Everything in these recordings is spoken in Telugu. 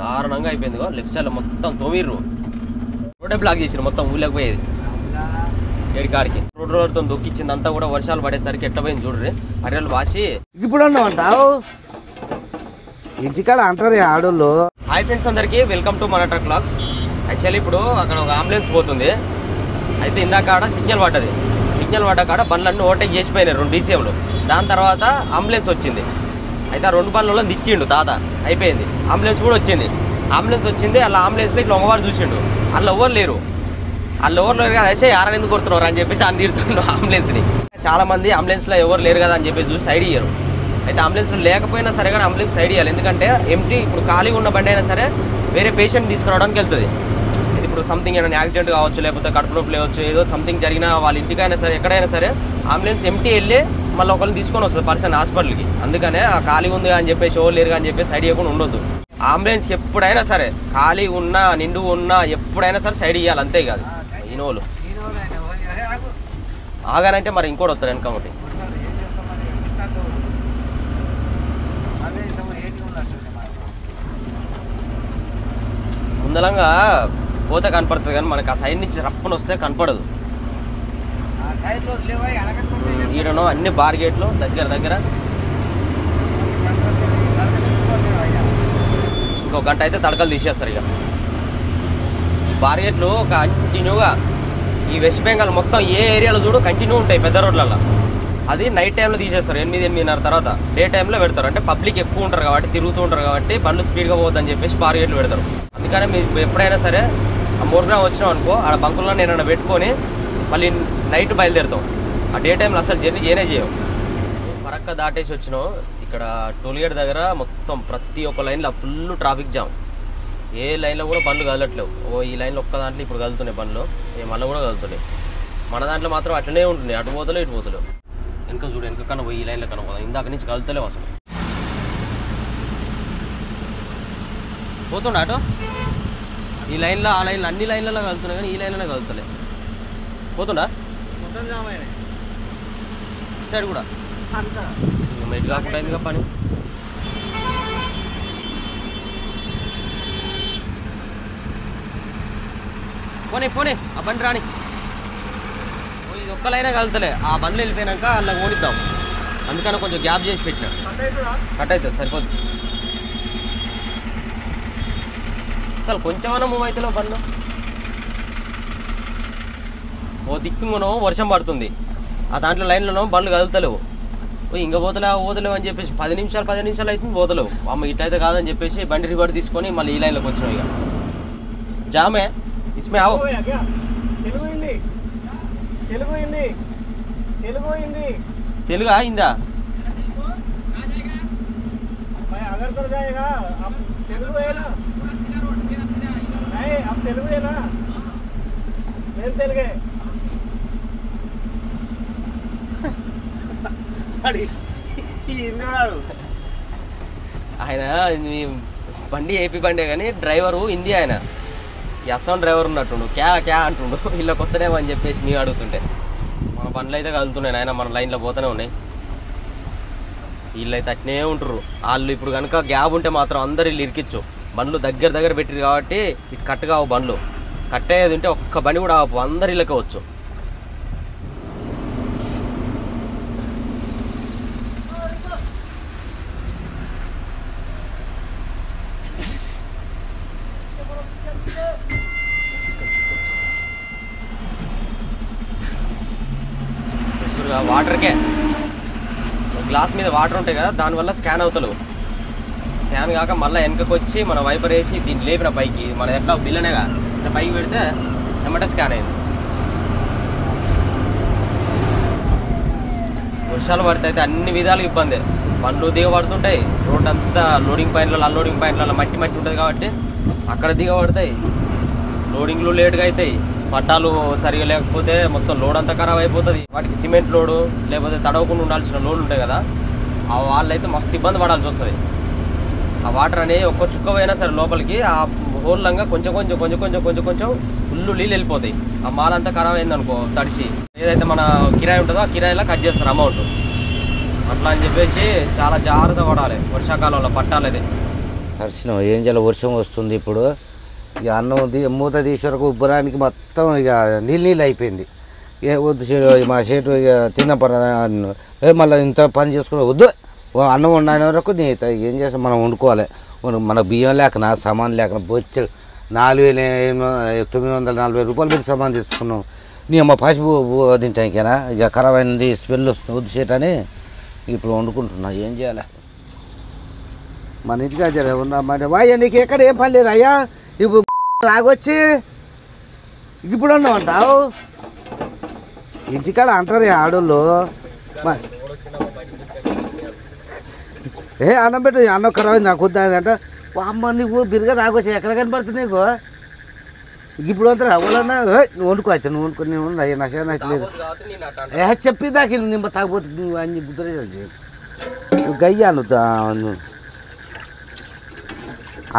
దారుణంగా అయిపోయింది. లెఫ్ట్ సైడ్ మొత్తం తోమిర్రు, రోడ్డే బ్లాక్ చేసిరు మొత్తం, ఊళ్ళకి పోయేది ఏడికాడికి. రోడ్డుతో దొక్కిచ్చింది అంతా కూడా. వర్షాలు పడేసరికి ఎట్ట పోయింది చూడ్రి. అరేలు వాసి ఇప్పుడు అన్నావు ఇంటికాడ అంటారు ఆడోళ్ళు. హాయ్ ఫ్రెండ్స్ అందరికీ, వెల్కమ్ టు మన ట్రక్ వ్లాగ్స్. యాక్చువల్లీ ఇప్పుడు అక్కడ ఒక అంబులెన్స్ పోతుంది. అయితే ఇందాక ఆడ సిగ్నల్ పడ్డది. సిగ్నల్ పడ్డ కాడ బండ్లన్నీ ఓవర్టేక్ చేసిపోయినాయి 2 DCMలు. దాని తర్వాత అంబులెన్స్ వచ్చింది. అయితే ఆ 2 బండ్లలో దిక్కిండు తాత, అయిపోయింది. అంబులెన్స్ కూడా వచ్చింది. అంబులెన్స్ వచ్చింది, అలా అంబులెన్స్లో ఇట్లా ఒకవాడు చూసిండు. అందులో ఎవరు లేరు. కదా అయితే యారని ఎందుకు కొడుతున్నారు అని చెప్పేసి అని తీరుతుండు అంబులెన్స్ని. చాలామంది అంబులెన్స్లో ఎవరు లేరు కదా అని చెప్పేసి చూసి సైడ్ ఇయ్యరు. అయితే అంబులెన్స్లో లేకపోయినా సరే కానీ అంబులెన్స్ సైడ్ ఇవ్వాలి. ఎందుకంటే ఎంటీ ఇప్పుడు ఖాళీగా ఉన్న బండి అయినా సరే వేరే పేషెంట్ తీసుకురావడానికి వెళ్తుంది. ఇది ఇప్పుడు సంథింగ్ ఏమైనా యాక్సిడెంట్ కావచ్చు, లేకపోతే కడుపు నొప్పి లేవచ్చు, ఏదో సంథింగ్ జరిగినా వాళ్ళ ఇంటికైనా సరే ఎక్కడైనా సరే అంబులెన్స్ ఎంటీ వెళ్ళి మళ్ళీ ఒకరిని తీసుకొని వస్తుంది పర్సన్ హాస్పిటల్కి. అందుకనే ఆ ఖాళీ ఉంది అని చెప్పేసి ఎవరు లేరు అని చెప్పేసి సైడ్ ఇవ్వకుండా ఉండొద్దు. అంబులెన్స్కి ఎప్పుడైనా సరే ఖాళీ ఉన్నా నిండు ఉన్నా ఎప్పుడైనా సరే సైడ్ ఇవ్వాలి, అంతే కాదు. ఈనోళ్ళు ఆగానంటే మరి ఇంకోటి వస్తారు వెనక ఒకటి. ముందలంగా పోతే కనపడుతుంది కానీ మనకు ఆ సైడ్ నుంచి రప్పని వస్తే కనపడదు. ఈడనో అన్ని బార్గేట్లు దగ్గర ఇంకో గంట అయితే తడకలు తీసేస్తారు. ఇక ఈ బార్గేట్లు కంటిన్యూగా ఈ వెస్ట్ బెంగాల్ మొత్తం ఏ ఏరియాలో చూడు కంటిన్యూ ఉంటాయి పెద్ద రోడ్లలో. అది నైట్ టైంలో తీసేస్తారు 8-8:30 తర్వాత. డే టైంలో పెడతారు. అంటే పబ్లిక్ ఎక్కువ ఉంటారు కాబట్టి, తిరుగుతూ ఉంటారు కాబట్టి బండ్లు స్పీడ్గా పోవద్దని చెప్పేసి బార్గేట్లు పెడతారు. అందుకనే మీరు ఎప్పుడైనా సరే ఆ మోర్గ్రామ్ వచ్చినాం అనుకో, ఆడ బంకుల్లో నేను పెట్టుకొని మళ్ళీ నైట్ బయలుదేరుతాం. ఆ డే టైంలో అసలు జర్నీ చేయవు. ఫరక్క దాటేసి వచ్చినాం. ఇక్కడ టోల్గేట్ దగ్గర మొత్తం ప్రతి ఒక్క లైన్లో ఫుల్ ట్రాఫిక్ జామ్. ఏ లైన్లో కూడా బండ్లు కదలట్లేవు. ఈ లైన్లో ఒక్క దాంట్లో ఇప్పుడు కదులుతున్నాయి బండ్లు, మళ్ళీ కూడా కదులుతున్నాయి. మన దాంట్లో మాత్రం అట్లనే ఉంటుంది, అటు పోతలేవు ఇటు పోతలేవు. వెనక చూడు, వెనక కన్నా పోయి ఈ లైన్లో కన్నా పోదాం. ఇందాక నుంచి కదులుతలేవు అసలు. పోతుండ అటు ఈ లైన్లో ఆ లైన్లో అన్ని లైన్లలో కలుగుతున్నాయి కానీ ఈ లైన్లోనే కదులుతలే. పోతుండా సైడ్ కూడా మెట్ కాకుండా అయిందిగా పని. పోనీ ఆ బండి రాని. ఇది ఒక్కలైనా కలుగుతలే. ఆ బండ్లు వెళ్ళిపోయినాక అలా ఓడిద్దాం. అందుకని కొంచెం గ్యాప్ చేసి పెట్టినా. కట్ అవుతుంది, సరిపోద్ది. అసలు కొంచెమన్నా మూవ్ అవుతలేవు బండ్లు. ఓ దిక్కునో వర్షం పడుతుంది, ఆ దాంట్లో లైన్లో బండ్లు కదులుతలేవు. ఇంక పోతలేవు అని చెప్పేసి 10 నిమిషాలు అవుతుంది పోతలేవు. అమ్మ ఇట్లయితే కాదని చెప్పేసి బండి రివర్స్ తీసుకొని మళ్ళీ ఈ లైన్లోకి వచ్చినావు. ఇక జామే इसमें आओ. తెలుగు అయిందా? ఆయన బండి ఏపీ బండే కానీ డ్రైవరు హిందీ. ఆయన అస్సాం డ్రైవర్ ఉన్నట్టుండు, క్యా అంటుండు. వీళ్ళకి వస్తేనేమో అని చెప్పేసి మేము అడుగుతుంటే మన బండ్లు అయితే కదులుతున్నాయి. ఆయన మన లైన్లో పోతూనే ఉన్నాయి. వీళ్ళైతే అట్నే ఉంటారు. వాళ్ళు ఇప్పుడు కనుక గ్యాప్ ఉంటే మాత్రం అందరు వీళ్ళు ఇరికిచ్చు. బండ్లు దగ్గర పెట్టిరు కాబట్టి ఇటు కట్ కావు బండ్లు. కట్ అయ్యేది ఉంటే ఒక్క బండి కూడా ఆపు, అందరు వీళ్ళకే వచ్చు. వాటర్కే గ్లాస్ మీద వాటర్ ఉంటాయి కదా, దానివల్ల స్కాన్ అవుతలేవు. స్కాన్ కాక మళ్ళీ వెనకకి వచ్చి మన వైపర్ వేసి దీన్ని లేపిన పైకి, మన ఎట్లా బిల్లనేగా ఇట్లా పైకి పెడితే ఎమ్మటే స్కాన్ అయింది. వర్షాలు పడితే అయితే అన్ని విధాలుగా ఇబ్బంది. బండ్లు దిగబడుతుంటాయి. రోడ్ అంతా లోడింగ్ పాయింట్లలో అన్లోడింగ్ పాయింట్లలో మట్టి ఉంటుంది కాబట్టి అక్కడ దిగబడతాయి. లోడింగ్లు లేట్గా అవుతాయి. పట్టాలు సరిగా లేకపోతే మొత్తం లోడ్ అంతా ఖరాబ్ అయిపోతుంది. వాటికి సిమెంట్ లోడు లేకపోతే తడవకుండా ఉండాల్సిన లోడ్లు ఉంటాయి కదా, ఆ వాళ్ళైతే మస్తు ఇబ్బంది పడాల్సి వస్తుంది. ఆ వాటర్ అనేది ఒక్క చుక్క పోయినా సరే లోపలికి ఆ హోల్లంగా కొంచెం ఫుల్ నీళ్ళు వెళ్ళిపోతాయి. ఆ మాల్ అంతా ఖరాబ్ అయిందనుకో తడిసి, ఏదైతే మన కిరాయి ఉంటుందో ఆ కిరాయిలో కట్ చేస్తారు అమౌంట్. అట్లా అని చెప్పేసి చాలా జాగ్రత్త పడాలి వర్షాకాలంలో పట్టాలది. తరిచినాం. ఏం చేయాలి, వర్షం వస్తుంది ఇప్పుడు. ఇక అన్నం మూత తీసే వరకు ఉబ్బరానికి మొత్తం ఇక నీళ్ళు అయిపోయింది. వద్దు మా చేటు ఇక తిన్నపర మళ్ళీ ఇంత పని చేసుకుని వద్దు అన్నం వండిన వరకు నీ ఏం చేస్తాం, మనం వండుకోవాలి. మన బియ్యం లేకనా సామాన్ లేకనా బొచ్చు 4,940 రూపాయలు పెట్టి సామాన్ తీసుకున్నాం. నీ అమ్మ పసుపు తింటానికేనా ఇక ఖరాబ్ అయింది, స్మెల్ వస్తుంది వద్దు చేటని ఇప్పుడు వండుకుంటున్నా. ఏం చేయాలి, మన ఇంటికి జర ఉన్నా మరి. అయ్యా నీకు ఎక్కడ ఏం పని లేదు అయ్యా, ఇప్పుడు లాగొచ్చి ఇప్పుడు ఉన్నామంటావు. ఇంటికాడ అంటారు ఆడోళ్ళు, అన్నం పెట్టు అన్నం ఖరాబ్ అయింది నాకు వద్దా అంటే, అమ్మ నీకు బిరుగా రాగొచ్చి ఎక్కడ కనపడుతుంది నీకు ఇప్పుడు అంతా ఎవరన్నా నువ్వు వండుకో అయితే నువ్వు వండుకో నేను అయ్యా నష్టం లేదు చెప్పి దాకా నిమ్మ తాగపోతే నువ్వు అన్ని గుర్తురే నువ్వు గయ్యాను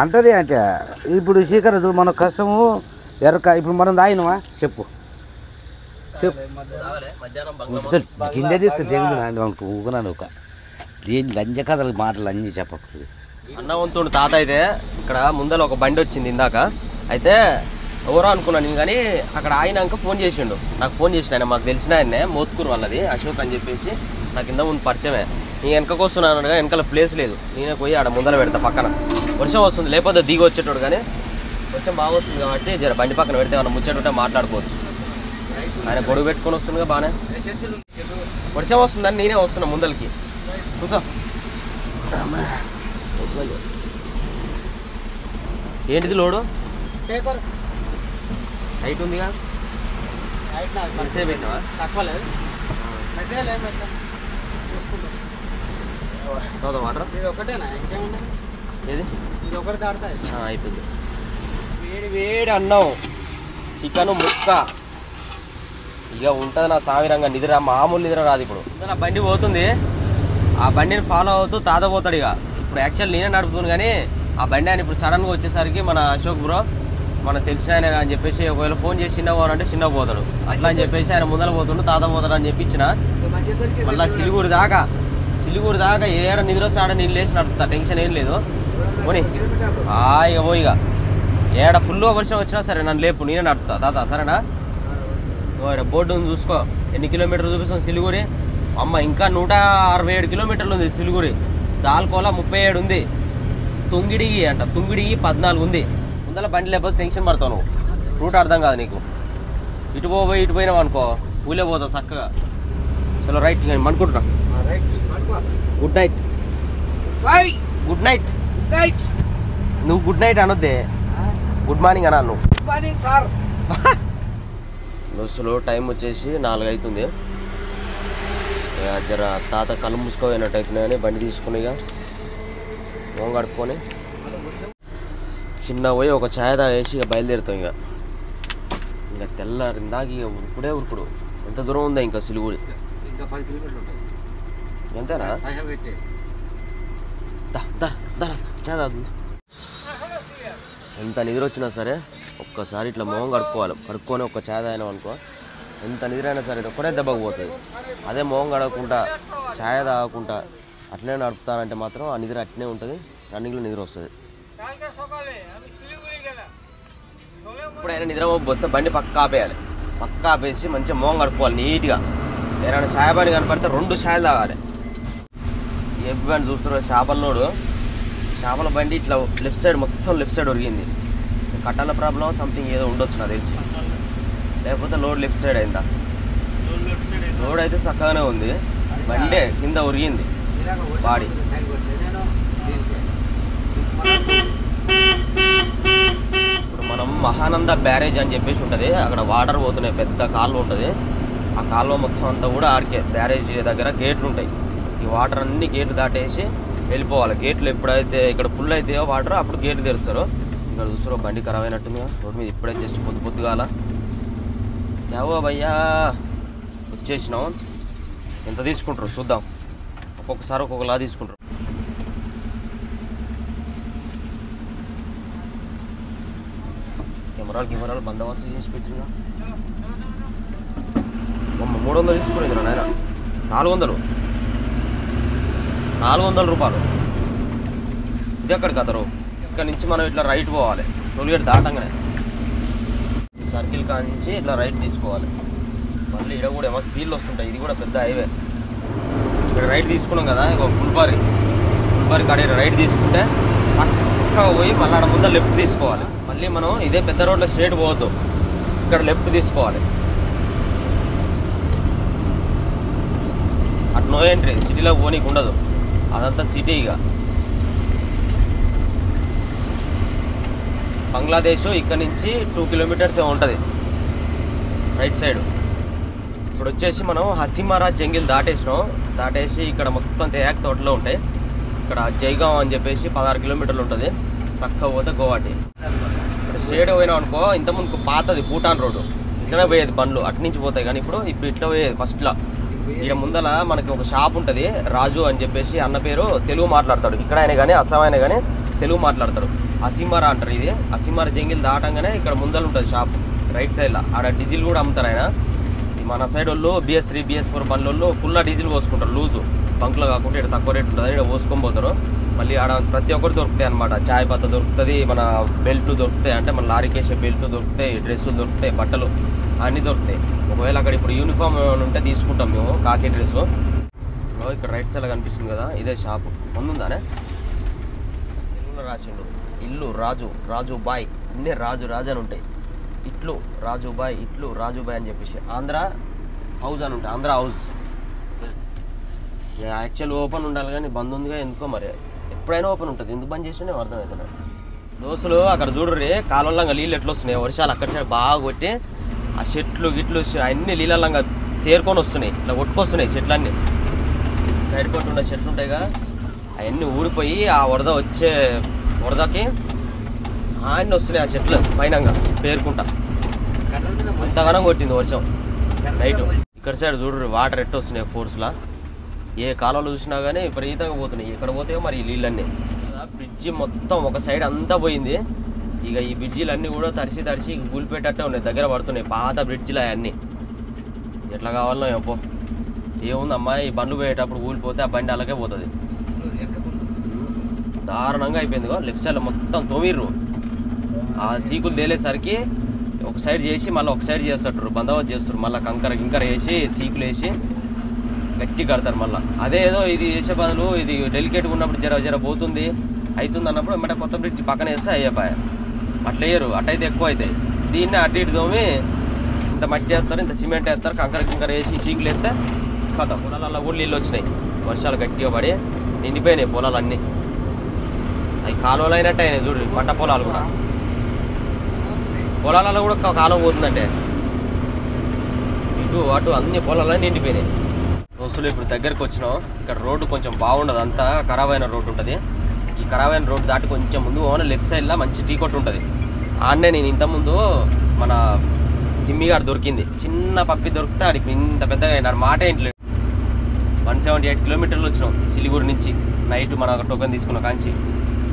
అంటది అంటే. ఇప్పుడు శీకరణ మన కష్టము ఎరక ఇప్పుడు మనం తాగినవా చెప్పు గింజ తీసుకుని తెగుదు ఊకున్నాను ఒక లంజ కథలు మాటలు అన్నీ చెప్పకూడదు. అన్నవంతుడు తాత అయితే ఇక్కడ ముందర ఒక బండి వచ్చింది ఇందాక. అయితే ఎవరో అనుకున్నాను కానీ అక్కడ ఆయనక ఫోన్ చేసిండు, నాకు ఫోన్ చేసిన ఆయన మాకు తెలిసిన ఆయనే మోత్కూరు వాళ్ళది అశోక్ అని చెప్పేసి నాకు ఇంత ముందు పరిచయమే. నేను వెనకకు వస్తున్నాను అనగా వెనకాల ప్లేస్ లేదు, నేనే పోయి ఆడ ముందర పెడతా పక్కన. వర్షం వస్తుంది లేకపోతే దిగి వచ్చేటోడు కానీ వర్షం బాగా వస్తుంది కాబట్టి జర బండి పక్కన పెడితే మనం ముచ్చటుంటే మాట్లాడుకోవచ్చు. ఆయన గొడుగు పెట్టుకొని వస్తుందిగా బాగానే. వర్షం వస్తుందని నేనే వస్తున్నా ముందరికి కూర్చో. ఏంటిది లోడు పేపర్ హైట్ ఉందిగా మెసేజ్ పెట్టినావా తక్కువ లేదు మెసేజ్ వాటర్ ఇది ఒకటేనా ఇంకేముంది ఏది ఇది ఒకటి దాడుతుంది అయిపోయింది. వేడి వేడి అన్నం చికెన్ ముక్క ఇక ఉంటుంది నా సావిరంగా నిద్ర మామూలు నిద్ర రాదు. ఇప్పుడు నా బండి పోతుంది, ఆ బండిని ఫాలో అవుతూ తాత పోతాడు. ఇక ఇప్పుడు యాక్చువల్ నేనే నడుపుతుంది కానీ ఆ బండి ఆయన ఇప్పుడు సడన్గా వచ్చేసరికి మన అశోక్ బ్రో మన తెలిసిన ఆయన అని చెప్పేసి ఒకవేళ ఫోన్ చేసి చిన్న పోవాలంటే చిన్న పోతాడు అట్లా అని చెప్పేసి ఆయన ముందర పోతుండు తాత పోతాడు అని చెప్పి ఇచ్చిన. మళ్ళీ సిలిగురి దాకా ఏడ నిద్ర వస్తే ఆడ నేను లేచి నడుపుతా, టెన్షన్ ఏం లేదు. పోనీ ఇక పోయిక ఏడ ఫుల్గా వర్షం వచ్చినా సరే నన్ను లేపు నేనే నడుపుతా తాత సరేనా. బోర్డు ఉంది చూసుకో ఎన్ని కిలోమీటర్లు చూపిస్తుంది సిలిగురి. అమ్మ ఇంకా 167 కిలోమీటర్లు ఉంది సిలిగురి. దాల్కోలా 37 ఉంది. తుంగిడిగి 14 ఉంది. ముందర బండి లేకపోతే టెన్షన్ పడతావు నువ్వు, రూట్ అర్థం కాదు నీకు. ఇటు పోయినావు అనుకో ఊళ్ళో పోతావు చక్కగా. చలో రైట్ అనుకుంటున్నా. గుడ్ నైట్ గుడ్ నైట్ నువ్వు గుడ్ నైట్ అనొద్దే, గుడ్ మార్నింగ్ అన్నా నువ్వు. Good morning sir. బస్సులో టైం వచ్చేసి 4 అవుతుంది. జర తాత కళ్ళు మూసుకోపోయినట్టు అవుతున్నాయని బండి తీసుకుని ఇక మొహం కడుక్కొని చిన్న పోయి ఒక ఛాయ్ తాగేసి ఇక బయలుదేరుతాం. ఇక తెల్లారిందాక ఇక ఉరుకుడు. ఎంత దూరం ఉందా ఇంకా సిలిగుడి? ఇంకా 10 కిలోమీటర్లు ఉంటుంది. ఎంతేనా? ఛాయ్ తాగుతుంది. ఎంత నిద్ర వచ్చినా సరే ఒక్కసారి ఇట్లా మొహం కడుక్కొని ఒక్క ఛాయ్ తాగినాం అనుకో, ఎంత నిద్ర అయినా సరే ఒక్కడే దెబ్బకు పోతుంది. అదే మొహం కడగకుండా ఛాయ్ తాగకుండా అట్లనే నడుపుతానంటే మాత్రం ఆ నిద్ర అట్నే ఉంటుంది, రన్నింగ్లో నిద్ర వస్తుంది. ఇప్పుడైనా నిద్ర వస్తే బండి పక్క ఆపేయాలి, పక్క ఆపేసి మంచిగా మొహం కడుక్కోవాలి నీట్గా. ఏదైనా ఛాయ్ బండి కనపడితే 2 ఛాయలు తాగాలి. ఏ బండి చూస్తున్నారు చేపలలోడు, చేపల బండి ఇట్లా లెఫ్ట్ సైడ్ ఒరిగింది. కట్టాల ప్రాబ్లం సంథింగ్ ఏదో ఉండొచ్చు నాకు తెలిసి, లేకపోతే లోడ్ లెఫ్ట్ సైడ్ అయిందా. లోడ్ అయితే చక్కగానే ఉంది, బండే కింద ఒరిగింది బాడీ. ఇప్పుడు మనం మహానంద బ్యారేజ్ అని చెప్పేసి ఉంటుంది, అక్కడ వాటర్ పోతున్నాయి, పెద్ద కాలువ ఉంటుంది. ఆ కాలువ మొత్తం అంతా కూడా ఆడికే బ్యారేజ్ దగ్గర గేట్లు ఉంటాయి. ఈ వాటర్ అన్ని గేట్లు దాటేసి వెళ్ళిపోవాలి. గేట్లు ఎప్పుడైతే ఇక్కడ ఫుల్ అవుతాయో వాటర్ అప్పుడు గేట్లు తెరుస్తారు. ఇక్కడ చూస్తారో బండి ఖరాబ్ అయినట్టుందిగా రోడ్డు మీద. ఇప్పుడే జస్ట్ పొద్దుగాల యావో భయ్యా వచ్చేసినాం. ఎంత తీసుకుంటారు చూద్దాం, ఒక్కొక్కసారి ఒక్కొక్కలా తీసుకుంటారు. కెమెరాలు బందోబస్తు చేసి పెట్టినా 300 తీసుకునేది నాయన. 400 రూపాయలు. ఇది ఎక్కడికి అతరు ఇక్కడ నుంచి మనం ఇట్లా రైట్ పోవాలి. టోల్గేట్ దాటంగానే ఈ సర్కిల్ కానించి ఇట్లా రైట్ తీసుకోవాలి. మళ్ళీ ఇక్కడ కూడా ఏమో స్పీడ్లు వస్తుంటాయి. ఇది కూడా పెద్ద హైవే. ఇక్కడ రైట్ తీసుకున్నాం కదా, ఇక పుల్బారి కాడ రైట్ తీసుకుంటే చక్కగా పోయి మళ్ళీ ఆడ ముందర లెఫ్ట్ తీసుకోవాలి. మళ్ళీ మనం ఇదే పెద్ద రోడ్లో స్ట్రేట్ పోవద్దు, ఇక్కడ లెఫ్ట్ తీసుకోవాలి. అటు నో ఎంట్రీ, సిటీలో పోనీకి ఉండదు, అదంతా సిటీ. ఇక బంగ్లాదేశ్ ఇక్కడ నుంచి 2 కిలోమీటర్స్ ఉంటుంది రైట్ సైడ్. ఇప్పుడు వచ్చేసి మనం హసీమారా జంగిల్ దాటేసి ఇక్కడ మొత్తం తేయాక్ తోటలో ఉంటాయి. ఇక్కడ జైగాం అని చెప్పేసి 16 కిలోమీటర్లు ఉంటుంది. చక్కగా పోతే గోవాటి. ఇక్కడ స్ట్రేట్ పోయినాం అనుకో, ఇంతకుముందుకు పాతది భూటాన్ రోడ్డు, ఇట్లనే పోయేది బండ్లు అటు నుంచి పోతాయి. కానీ ఇప్పుడు ఇట్లా పోయేది ఫస్ట్లో. ఇక్కడ ముందల మనకి ఒక షాప్ ఉంటుంది, రాజు అని చెప్పేసి. అన్న పేరు తెలుగు మాట్లాడతాడు. ఇక్కడ అయినా కానీ అస్సాం అయినా కానీ తెలుగు మాట్లాడతాడు. హసీమారా అంటారు. ఇది హసీమారా జంగిల్ దాటంగానే ఇక్కడ ముందర ఉంటుంది షాప్ రైట్ సైడ్లో. ఆడ డీజిల్ కూడా అమ్ముతారు ఆయన. మన సైడ్ వాళ్ళు BS3 BS4 బండ్ల ఫుల్ డీజిల్ పోసుకుంటారు, లూజు బంక్లో కాకుండా. ఇక్కడ తక్కువ రేట్ ఉంటుంది, ఇక్కడ పోసుకొని పోతారు. మళ్ళీ ఆడ ప్రతి ఒక్కటి దొరుకుతాయి అనమాట. చాయ్ పత్త దొరుకుతుంది, మన బెల్ట్లు దొరుకుతాయి, అంటే మన లారీకేసే బెల్ట్లు దొరుకుతాయి, డ్రెస్సులు దొరుకుతాయి, బట్టలు అన్నీ దొరుకుతాయి. ఒకవేళ అక్కడ ఇప్పుడు యూనిఫామ్ ఉంటే తీసుకుంటాం మేము, కాకి డ్రెస్సు. ఇక్కడ రైట్ సైడ్ కనిపిస్తుంది కదా, ఇదే షాపు. ముందుందానే తెలుగులో రాసిండు, ఇల్లు రాజు బాయ్. ఇన్నే రాజు అని ఉంటాయి. ఇట్లు రాజు బాయ్ అని చెప్పేసి. ఆంధ్ర హౌస్ అని ఉంటాయి, ఆంధ్ర హౌస్. యాక్చువల్ ఓపెన్ ఉండాలి కానీ బంద్ ఉందిగా ఎందుకో మరి. ఎప్పుడైనా ఓపెన్ ఉంటుంది, ఎందుకు బంద్ చేసినా అర్థమవుతుంది. దోస్తులు అక్కడ చూడరు కాలువలంగా నీళ్ళు ఎట్లా వస్తున్నాయి. వర్షాలు అక్కడ సైడ్ బాగా కొట్టి ఆ చెట్లు గిట్లు అన్ని నీళ్ళంగా తేరుకొని వస్తున్నాయి, ఇట్లా కొట్టుకొస్తున్నాయి చెట్లన్నీ. సైడ్ కొట్టున్న చెట్లు ఉంటాయిగా, అవన్నీ ఊడిపోయి ఆ వరదకి అన్నీ వస్తున్నాయి ఆ చెట్లు పైనంగా పేరుకుంటా. అంతగానం కొట్టింది వర్షం నైట్. ఇక్కడ సైడ్ చూడరు వాటర్ ఎట్టు వస్తున్నాయి ఫోర్స్లా. ఏ కాలంలో చూసినా కానీ విపరీతంగా పోతున్నాయి. ఎక్కడ పోతాయో మరి ఈ నీళ్ళన్నీ. బ్రిడ్జి మొత్తం ఒక సైడ్ అంతా పోయింది. ఇక ఈ బ్రిడ్జిలన్నీ కూడా తడిసి కూలిపోయేటట్టే ఉన్నాయి, దగ్గర పడుతున్నాయి. పాత బ్రిడ్జిలు అవన్నీ ఎట్లా కావాలనో ఏమో. ఏముందమ్మా, ఈ బండ్లు పోయేటప్పుడు కూలిపోతే ఆ బండి అలాగే పోతుంది. దారుణంగా అయిపోయింది. లెఫ్ట్ సైడ్ మొత్తం తోమిర్రు. ఆ సీకులు తేలేసరికి ఒక సైడ్ చేసి మళ్ళీ ఒక సైడ్ చేస్తారు, బందోబస్తు చేస్తారు. మళ్ళీ కంకర వేసి సీకులు వేసి గట్టి కడతారు మళ్ళీ. అదేదో ఇది చేసే బదులు ఇది డెలికేట్గా ఉన్నప్పుడు జర పోతుంది అవుతుంది అన్నప్పుడు వెంటనే కొత్త బ్రిడ్జ్ పక్కన వేస్తే అయ్యాపాయ. అట్లా వేయరు, అట్టయితే ఎక్కువ అవుతాయి. దీన్ని అటు ఇటు తోమి ఇంత మట్టి వేస్తారు, ఇంత సిమెంట్ వేస్తారు, కంకర వేసి సీకులు వేస్తే కథ. పొలాలలో కూడా నీళ్ళు వచ్చినాయి, వర్షాలు గట్టిగా పడి నిండిపోయినాయి పొలాలన్నీ. అవి కాలువలు అయినట్టు అయినాయి చూడు. పంట పొలాలు కూడా, పొలాలలో కూడా కాలువ పోతుందంటే ఇటు అటు అన్ని పొలాలని నిండిపోయినాయి. దోస్తులు ఇప్పుడు దగ్గరికి వచ్చినాం. ఇక్కడ రోడ్డు కొంచెం బాగుండదు, అంతా ఖరాబ్ అయిన రోడ్డు ఉంటుంది. ఈ ఖరాబ్ అయిన రోడ్డు దాటి కొంచెం ముందు ఓన్ లెఫ్ట్ సైడ్లో మంచి టీ కొట్టు ఉంటుంది. ఆడనే నేను ఇంతకుముందు మన జిమ్మిగాడు దొరికింది, చిన్న పప్పి దొరికితే ఆడికి ఇంత పెద్దగా అయినాడు. మాట ఏంటి 178 కిలోమీటర్లు వచ్చినాం సిలిగురి నుంచి. నైట్ మన టోకెన్ తీసుకున్న కాంచి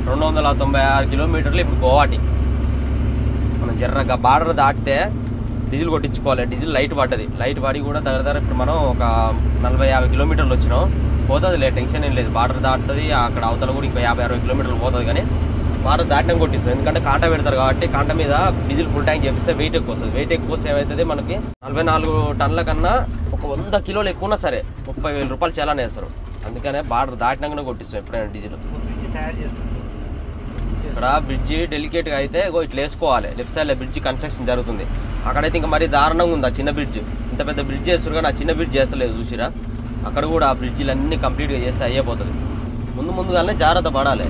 296 కిలోమీటర్లు ఇప్పుడు గోవాటి. మనం జర్రగా బార్డర్ దాటితే డీజిల్ కొట్టించుకోవాలి. డీజిల్ లైట్ పడి కూడా దగ్గర ఇప్పుడు మనం ఒక 40-50 కిలోమీటర్లు వచ్చినాం. పోతుంది టెన్షన్ ఏం లేదు. బార్డర్ దాటుతుంది, అక్కడ అవతల కూడా ఇంకా 50-60 కిలోమీటర్లు పోతుంది. కానీ బార్డర్ దాటం కొట్టిస్తుంది, ఎందుకంటే కాంటా పెడతారు కాబట్టి. కాంటా మీద డీజిల్ ఫుల్ ట్యాంక్ చేపిస్తే వెయిట్ ఎక్కువ వస్తుంది. వెయిట్ ఎక్కువ వస్తే ఏమవుతుంది, మనకి 44 టన్నుల కన్నా ఒక 100 కిలోలు ఎక్కువన్నా సరే 30,000 రూపాయలు చాలానే వేస్తారు. అందుకనే బార్డర్ దాటినాకనే కొట్టిస్తాం ఎప్పుడైనా డీజిల్. ఇక్కడ బ్రిడ్జి డెలికేట్గా అయితే ఇట్లా వేసుకోవాలి. లెఫ్ట్ సైడ్లో బ్రిడ్జి కన్స్ట్రక్షన్ జరుగుతుంది. అక్కడైతే ఇంకా మరీ దారుణంగా ఉంది. ఆ చిన్న బ్రిడ్జ్, ఇంత పెద్ద బ్రిడ్జ్ చేస్తారు కానీ ఆ చిన్న బ్రిడ్జ్ చేస్తలేదు చూసిరా. అక్కడ కూడా ఆ బ్రిడ్జిలన్నీ కంప్లీట్గా చేస్తే అయిపోతుంది. ముందుగానే జాగ్రత్త పడాలి.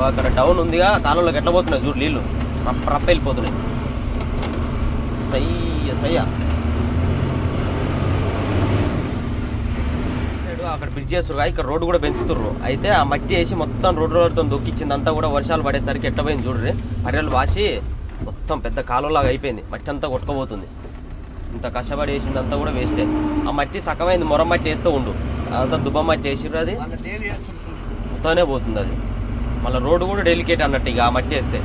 అక్కడ డౌన్ ఉందిగా, కాలంలోకి ఎట్లా పోతున్నాయి చూడు నీళ్ళు, రప్ప వెళ్ళిపోతున్నాయి. సయ్య అక్కడ బ్రిడ్జ్ చేస్తారు, ఇక్కడ రోడ్డు కూడా పెంచుతుర్రు. అయితే ఆ మట్టి వేసి మొత్తం రోడ్డుతో దొక్కిచ్చింది అంతా కూడా. వర్షాలు పడేసరికి ఎట్లా పోయింది చూడ్రి. అరెలు వాసి మొత్తం పెద్ద కాలువలాగా అయిపోయింది. మట్టి అంతా కొట్టుకోబోతుంది. ఇంత కష్టపడి వేసిందంతా కూడా వేస్టే. ఆ మట్టి సగమైంది, మొర మట్టి వేస్తూ ఉండు. అదంతా దుబ్బ మట్టి వేసిర్రు, అది మొత్తమే పోతుంది. అది మళ్ళీ రోడ్డు కూడా డెలికేట్ అన్నట్టు ఇక ఆ మట్టి వేస్తే.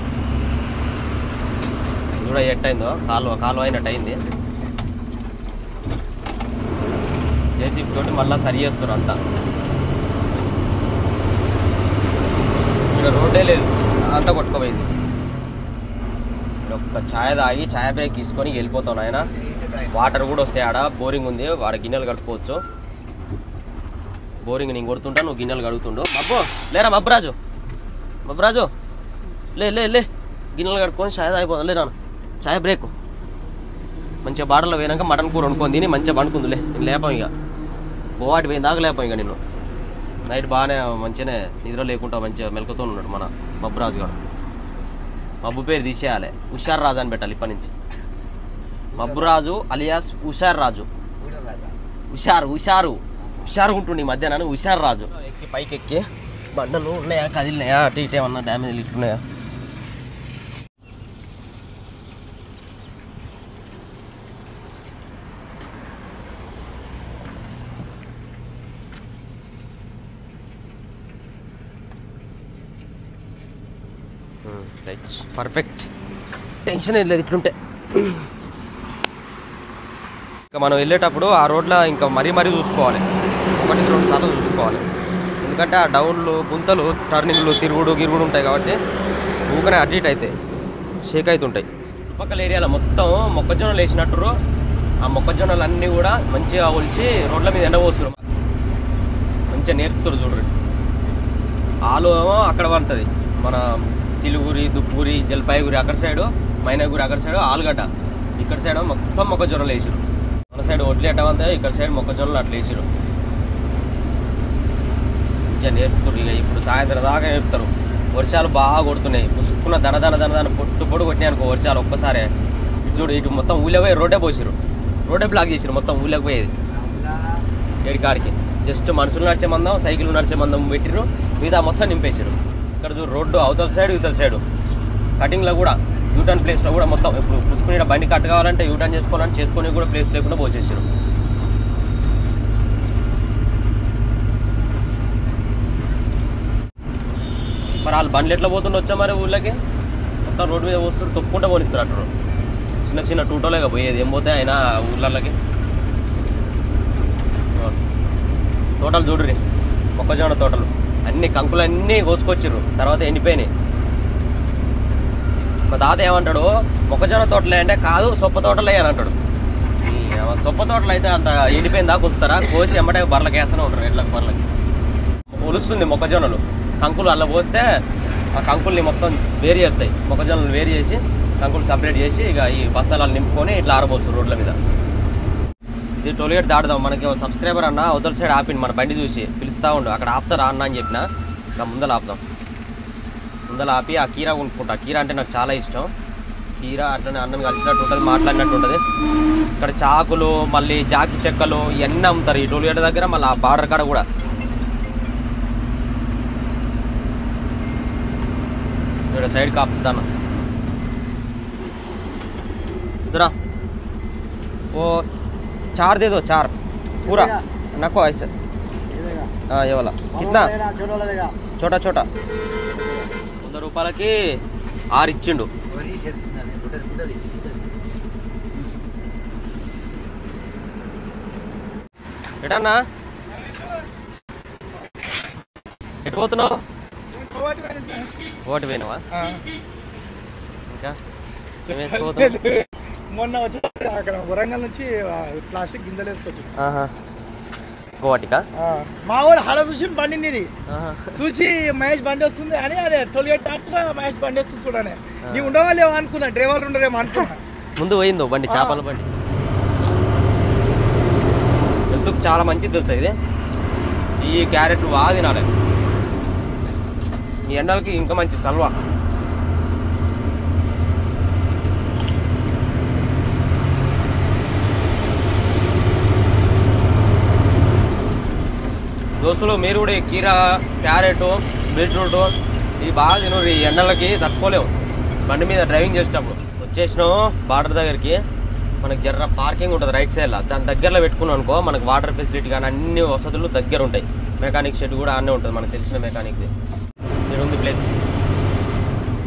చూడ ఎట్టయిందో, కాలువ అయినట్టు అయింది. జేసీబీ తోటి మళ్ళీ సరి చేస్తారు అంతా. ఇక్కడ రోడ్డే లేదు, అంతా కొట్టుకుపోయింది. ఒక్క ఛాయ్ తాగి ఛాయ్ బ్రేక్ తీసుకొని వెళ్ళిపోతాను ఆయన. వాటర్ కూడా వస్తాయి, ఆడ బోరింగ్ ఉంది, వాడ గిన్నెలు కడుక్కోవచ్చు. బోరింగ్ నేను కొడుతుంటా, నువ్వు గిన్నెలు కడుగుతుండు. మబ్బు లేరా మబ్బరాజు లే లే లే గిన్నెలు కడుక్కొని ఛాయ్ తాగిపోదాం. లే నాన్న ఛాయ్ బ్రేక్. మంచిగా బాటలో పోయినాక మటన్ కూర వండుకొని తిని మంచిగా పండుకుందిలే. నేను లేపాం ఇక, గోవాటి పోయిన దాకా లేపాం ఇక. నిన్ను నైట్ బాగానే మంచిగానే నిద్ర లేకుండా మంచిగా మెలకుతూ ఉన్నాడు మన మబ్బరాజు గారు. మబ్బు పేరు తీసేయాలి, హుషార్ రాజు అని పెట్టాలి ఇప్పటి నుంచి. మబ్బురాజు అలియాస్ హుషార్ రాజు. హుషారు ఉంటుండే ఈ మధ్యాహ్నం హుషార్ రాజు. ఎక్కి పైకి ఎక్కి బండలు ఉన్నాయా, కదిలినాయా, అటు ఇటు ఏమన్నా డ్యామేజ్ ఇట్టున్నాయా. పర్ఫెక్ట్, టెన్షన్ ఏం లేదు ఇట్లుంటే. ఇంకా మనం వెళ్ళేటప్పుడు ఆ రోడ్లో ఇంకా మరీ చూసుకోవాలి, 1-2 సార్లు చూసుకోవాలి. ఎందుకంటే ఆ డౌన్లు, గుంతలు, టర్నింగ్లు, తిరుగుడు ఉంటాయి కాబట్టి ఊకనే అటు ఇటు అవుతాయి, షేక్ అవుతుంటాయి. చుట్టుపక్కల ఏరియాలో మొత్తం మొక్కజొన్నలు వేసినట్టు ఆ మొక్కజొన్నలు అన్నీ కూడా మంచిగా ఒలిచి రోడ్ల మీద ఎండబోస్తున్నారు. మంచిగా నేర్పుతారు చూడండి. ఆలు ఏమో అక్కడ ఉంటుంది, మన సిలుగురి, దుప్పూరి, జల్పాయిగురి అక్కడ సైడు, మైనాగురి అక్కడ సైడు ఆలుగడ్డ, ఇక్కడ సైడ్ మొత్తం మొక్కజొన్నలు వేసారు. మన సైడ్ వడ్లు ఎట్టవంతా, ఇక్కడ సైడ్ మొక్కజొన్నలు అట్లా వేసారు. మంచిగా నేర్పుతారు. ఇక ఇప్పుడు సాయంత్రం దాకా నేర్పుతారు. వర్షాలు బాగా కొడుతున్నాయి, పుసుక్కున్న దన పొట్టు కొట్టినాయి అనుకో వర్షాలు ఒక్కసారే. ఇటు చూడు, ఇటు మొత్తం ఊళ్ళో పోయి రోడ్డే పోసారు, రోడ్డే బ్లాక్ చేసారు మొత్తం ఊళ్ళోకి పోయేది ఏడికాడికి. జస్ట్ మనుషులు నడిచే మందం, సైకిల్ నడిచే మందం పెట్టిరు, మిగతా మొత్తం నింపేసారు. ఇక్కడ చూడు రోడ్డు అవతల సైడ్ ఇవతల సైడు కటింగ్లో కూడా, యూటర్న్ ప్లేస్లో కూడా మొత్తం. ఇప్పుడు పుసుకుని బండి కట్ కావాలంటే యూటర్న్ చేసుకోవాలంటే చేసుకుని కూడా ప్లేస్ లేకుండా పోసేసారు. మరి వాళ్ళు బండ్లు ఎట్లా పోతుండే వచ్చా మరి ఊళ్ళకి, మొత్తం రోడ్డు మీద పోస్తారు, తొక్కుంటూ పోనిస్తారు. అటు చిన్న టూటోలేగా పోయేది, ఏం పోతే అయినా ఊళ్ళకి. తోటలు చూడుర్రి, మొక్కజొన్న తోటలు అన్ని కంకులన్నీ కోసుకొచ్చిర్రు, తర్వాత ఎండిపోయినాయి. మా తాత ఏమంటాడు, మొక్కజొన్న తోటలే అంటే కాదు సొప్ప తోటలే అని అంటాడు. సొప్ప తోటలు అయితే అంత ఎండిపోయిందా కుదుతారా, కోసి ఎమ్మటే బర్రెలకి వేస్తూనే ఉంటారు, ఎడ్లకు బర్రెలకి. ఒలుస్తుంది మొక్కజొన్నలు, కంకులు అలా పోస్తే ఆ కంకుల్ని మొత్తం వేరు చేస్తాయి. మొక్కజొన్నలు వేరు చేసి కంకులు సపరేట్ చేసి ఇక ఈ బస్తాలు నింపుకొని ఇట్లా ఆరబోస్తారు రోడ్ల మీద. ఇది టోల్గేట్ దాటుదాం. మనకి సబ్స్క్రైబర్ అన్న అవతల సైడ్ ఆపిండి, మన బండి చూసి పిలుస్తూ ఉండు, అక్కడ ఆపుతారా అన్న అని చెప్పిన. ఇంకా ముందర ఆపుదాం, ముందర ఆపి ఆ కీరా కొనుక్కుంటా. కీరా అంటే నాకు చాలా ఇష్టం. కీరా అట్లనే అన్నం కలిసినట్టు ఉంటుంది, మాట్లాడినట్టు ఉంటుంది. ఇక్కడ చాకులు, మళ్ళీ జాకి చెక్కలు ఇవన్నీ అమ్ముతారు ఈ టోల్గేట్ దగ్గర. మళ్ళీ ఆ బార్డర్ కాడ కూడా ఇక్కడ సైడ్కి ఆపుతాను. इधर वो 4 दे दो, 4 पूरा नको ऐसे। हाँ ये वाला कितना? छोटा छोटा 100 రూపాయలకి 6 ఇచ్చిండు. ఎటన్నా ఎటు పోతున్నావు? ఓటు పోయినావా? ఇంకా మొన్న వచ్చి అక్కడ వరంగల్ నుంచి ప్లాస్టిక్ గింజలు వేసుకోవచ్చు. గోవాటికా? మా వాళ్ళు హడ చూసి బండి ఇది చూసి మహేష్ బండి వస్తుంది అని, అదే టోల్గేట్ డాక్టర్ మహేష్ బండి వస్తుంది చూడని. నీవు ఉండవాలేమో అనుకున్నా, డ్రైవర్లు ఉండరేమో అనుకున్నా. ముందు పోయిందో బండి, చేపల బండి. హెల్త్కి చాలా మంచిది తెలుసా ఇది. ఈ క్యారెట్లు బాగా తినాలి ఈ ఎండలకి, ఇంకా మంచి సల్వా. దోస్తులు మీరు కూడా కీరా, క్యారెట్, బీట్రూట్ ఇవి బాగా తినరు. ఈ ఎండలకి తట్టుకోలేము. బండి మీద డ్రైవింగ్ చేసేటప్పుడు వచ్చేసినాం బార్డర్ దగ్గరికి. మనకి జర్ర పార్కింగ్ ఉంటుంది రైట్ సైడ్లో, దాని దగ్గరలో పెట్టుకున్నాం అనుకో మనకు వాటర్ ఫెసిలిటీ కానీ అన్ని వసతులు దగ్గర ఉంటాయి. మెకానిక్ షెడ్ కూడా అన్నీ ఉంటుంది, మనకు తెలిసిన మెకానిక్ది. ఇక్కడ ఉంది ప్లేస్.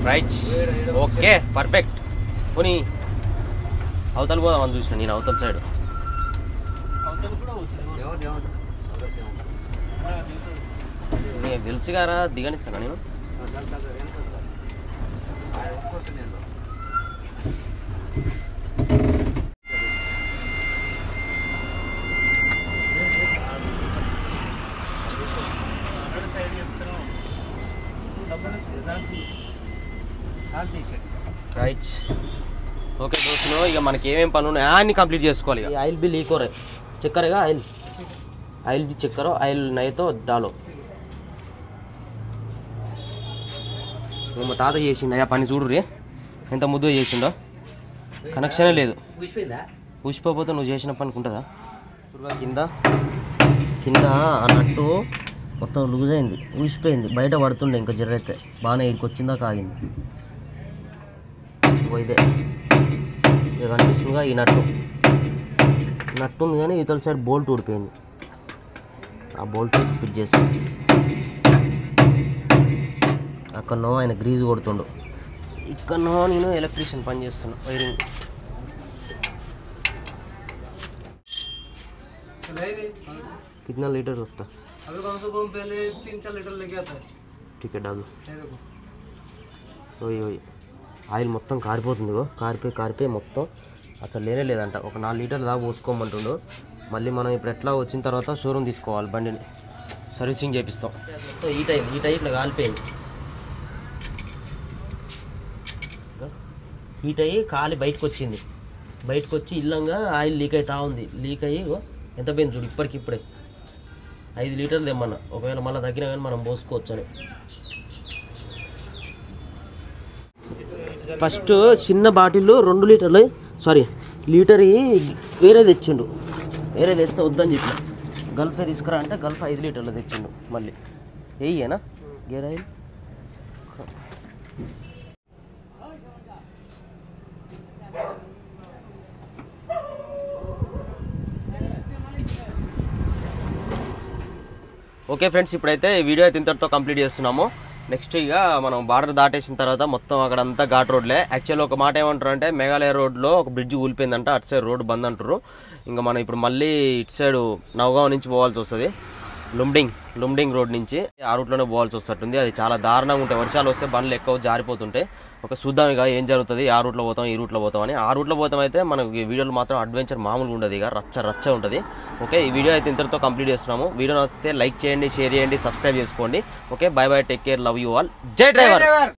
Right, okay perfect. పోనీ అవతల పోదాం అని చూసిన నేను, అవతల సైడ్. నీకు తెలుసు గారా, దిగనిస్తాను నేను. రైట్ ఓకే దోస్తులు, ఇక మనకి ఏమేమి పనులు ఉన్నాయో అన్ని కంప్లీట్ చేసుకోవాలి. ఇక ఆయిల్ भी लीक हो रहा है, चेक करेगा आयल भी चेक करो, आयल नहीं तो डालो. మా తాత చేసిండు అయ్యా పని చూడు రే, ఎంత ముద్దు చేసిండో, కనెక్షనే లేదు. ఊసిపోతే నువ్వు చేసిన పనికి ఉంటుందా? కింద కింద ఆ నట్టు మొత్తం లూజ్ అయింది, ఊసిపోయింది, బయట పడుతుండే ఇంకా జర్రైతే బాగానే ఇక్కడికి వచ్చిందాక ఆగింది. ఇదే ఇక కనిపిస్తుందిగా ఈ నట్టు ఉంది కానీ ఇతల సైడ్ బోల్ట్ ఊడిపోయింది. ఆ బోల్ట్ ఫిట్ చేస్తుంది. అక్కడనో ఆయన గ్రీజ్ కొడుతుండు, ఇక్కడనో నేను ఎలక్ట్రీషియన్ పని చేస్తున్నా వైరింగ్. कितना लीटर लगता? अभी कम से कम पहले 3-4 लीटर लेके आता है. ठीक है डालो. ఓయ్ ఆయిల్ మొత్తం కారిపోతుంది, కారిపోయి మొత్తం అసలు లేనే లేదంట. ఒక 4 లీటర్లు దాకా పోసుకోమంటుండు. మళ్ళీ మనం ఇప్పుడు ఎట్లా వచ్చిన తర్వాత షోరూమ్ తీసుకోవాలి, బండిని సర్వీసింగ్ చేపిస్తాం. ఈ టైప్ ఇట్లా కాలిపోయింది, హీట్ అయ్యి కాలి బయటకు వచ్చింది. బయటకు వచ్చి ఇల్లంగా ఆయిల్ లీక్ అవుతా ఉంది. లీక్ అయ్యి ఎంత పోయింది చూడు, ఇప్పటికిప్పుడే 5 లీటర్లు తెమ్మన్నా. ఒకవేళ మళ్ళీ తగ్గినా కానీ మనం పోసుకోవచ్చు అని. ఫస్ట్ చిన్న బాటిల్ 2 లీటర్లు లీటర్ వేరే తెచ్చిండు. వేరే తెస్తే వద్దని చెప్పిన, గల్ఫే తీసుకురా అంటే గల్ఫ్ 5 లీటర్లు తెచ్చిండు. మళ్ళీ ఏనా గేర్ ఆయిల్. ఓకే ఫ్రెండ్స్, ఇప్పుడైతే ఈ వీడియో అయితే ఇంతటితో కంప్లీట్ చేస్తున్నాము. నెక్స్ట్ ఇక మనం బార్డర్ దాటేసిన తర్వాత మొత్తం అక్కడంతా ఘాట్ రోడ్లే. యాక్చువల్లీ ఒక మాట ఏమంటారు అంటే మేఘాలయ రోడ్లో ఒక బ్రిడ్జ్ కూలిపోయిందంట, అటు సైడ్ రోడ్డు బంద్ అంటారు. ఇంకా మనం ఇప్పుడు మళ్ళీ ఇటు సైడ్ నవగావ్ నుంచి పోవాల్సి వస్తుంది, లుమ్డింగ్ రోడ్ నుంచి ఆ రూట్లోనే పోవాల్సి వస్తుంది. అది చాలా దారుణంగా ఉంటాయి, వర్షాలు వస్తే బండ్లు ఎక్కువ జారిపోతుంటాయి. ఒక చూద్దాం ఇక ఏం జరుగుతుంది, ఆ రూట్లో పోతాం ఈ రూట్లో పోతాం అని. ఆ రూట్లో పోతాం అయితే మనకి వీడియోలో మాత్రం అడ్వెంచర్ మామూలుగా ఉండదు, ఇక రచ్చ ఉంటుంది. ఓకే, ఈ వీడియో అయితే ఇంతటితో కంప్లీట్ చేస్తున్నాము. వీడియో నచ్చితే లైక్ చేయండి, షేర్ చేయండి, సబ్స్క్రైబ్ చేసుకోండి. Okay, by by, take care, love you all, జై డ్రైవర్.